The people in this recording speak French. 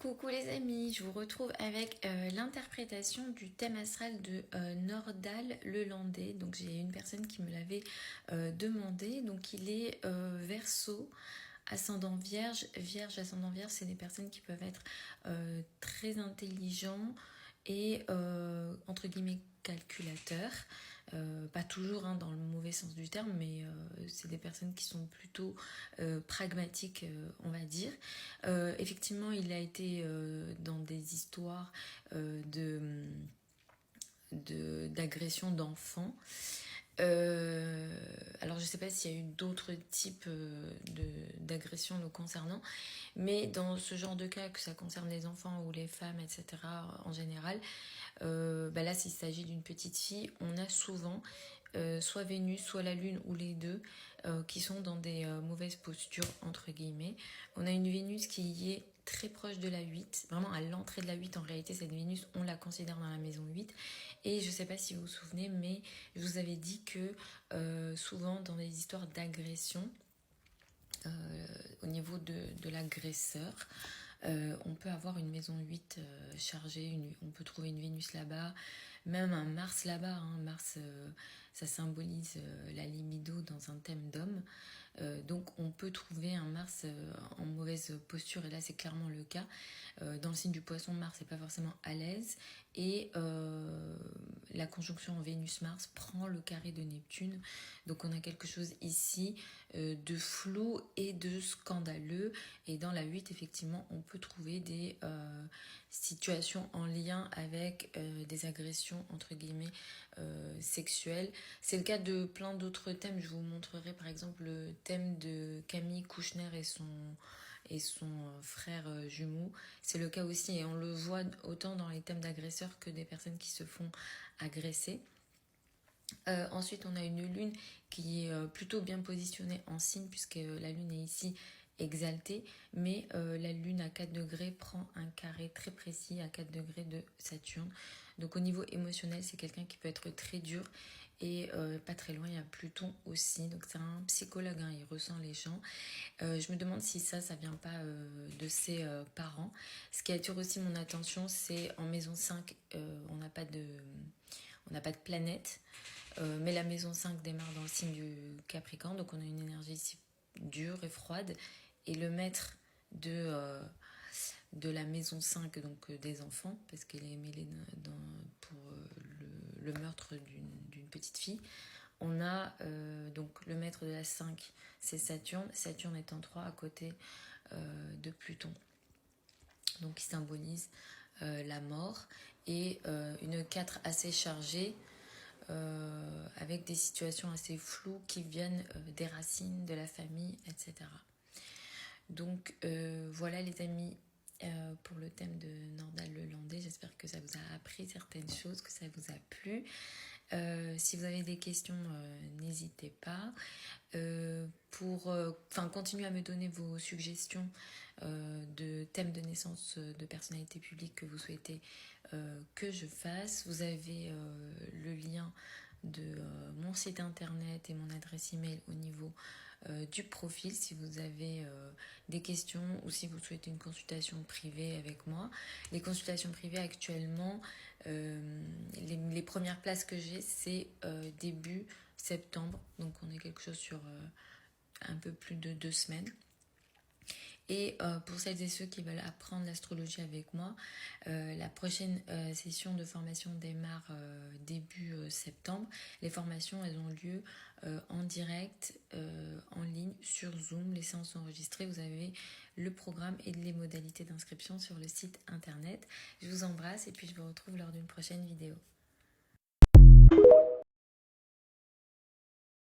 Coucou les amis, je vous retrouve avec l'interprétation du thème astral de Nordal Lelandais. Donc j'ai une personne qui me l'avait demandé. Donc il est Verseau, ascendant Vierge. Vierge, ascendant Vierge, c'est des personnes qui peuvent être très intelligents et entre guillemets calculateurs. Pas toujours dans le mauvais sens du terme, mais c'est des personnes qui sont plutôt pragmatiques, on va dire. Effectivement, il a été dans des histoires d'agression d'enfants. Alors je ne sais pas s'il y a eu d'autres types d'agressions le concernant, mais dans ce genre de cas, que ça concerne les enfants ou les femmes, etc., en général, là s'il s'agit d'une petite fille, on a souvent soit Vénus, soit la Lune ou les deux qui sont dans des mauvaises postures, entre guillemets. On a une Vénus qui est très proche de la 8, vraiment à l'entrée de la 8. En réalité, cette Vénus, on la considère dans la maison 8. Et je ne sais pas si vous vous souvenez, mais je vous avais dit que souvent dans des histoires d'agression, au niveau de l'agresseur, on peut avoir une maison 8 chargée, on peut trouver une Vénus là-bas, même un Mars là-bas. Mars, ça symbolise la libido dans un thème d'homme. Donc on peut trouver un Mars en mauvaise posture, et là c'est clairement le cas. Dans le signe du Poisson, Mars n'est pas forcément à l'aise, et la conjonction en Vénus-Mars prend le carré de Neptune. Donc on a quelque chose ici de flou et de scandaleux, et dans la 8 effectivement on peut trouver des situations en lien avec des agressions entre guillemets sexuelles. C'est le cas de plein d'autres thèmes. Je vous montrerai par exemple le thème de Camille Kouchner et son frère jumeau. C'est le cas aussi, et on le voit autant dans les thèmes d'agresseurs que des personnes qui se font agresser. Ensuite, on a une lune qui est plutôt bien positionnée en signe, puisque la lune est ici exaltée, mais la lune à 4 degrés prend un carré très précis à 4 degrés de Saturne. Donc au niveau émotionnel, c'est quelqu'un qui peut être très dur, et pas très loin, il y a Pluton aussi. Donc c'est un psychologue, il ressent les gens. Je me demande si ça vient pas de ses parents. Ce qui attire aussi mon attention, c'est en maison 5, on n'a pas de planète. Mais la maison 5 démarre dans le signe du Capricorne, donc on a une énergie ici dure et froide. Et le maître de la maison 5, donc des enfants, parce qu'elle est mêlée pour le meurtre d'une petite fille. On a donc le maître de la 5, c'est Saturne. Saturne est en 3 à côté de Pluton. Donc il symbolise la mort, et une 4 assez chargée, avec des situations assez floues qui viennent des racines, de la famille, etc. Donc voilà les amis, pour le thème de Nordal Lelandais. J'espère que ça vous a appris certaines choses, que ça vous a plu. Si vous avez des questions, n'hésitez pas. Continuez à me donner vos suggestions de thèmes de naissance de personnalités publiques que vous souhaitez que je fasse. Vous avez le lien de mon site internet et mon adresse email au niveau du profil, si vous avez des questions ou si vous souhaitez une consultation privée avec moi. Les consultations privées actuellement, les premières places que j'ai, c'est début septembre, donc on est quelque chose sur un peu plus de 2 semaines. Et pour celles et ceux qui veulent apprendre l'astrologie avec moi, la prochaine session de formation démarre début septembre. Les formations, elles ont lieu en direct, en ligne, sur Zoom. Les séances sont enregistrées. Vous avez le programme et les modalités d'inscription sur le site internet. Je vous embrasse, et puis je vous retrouve lors d'une prochaine vidéo.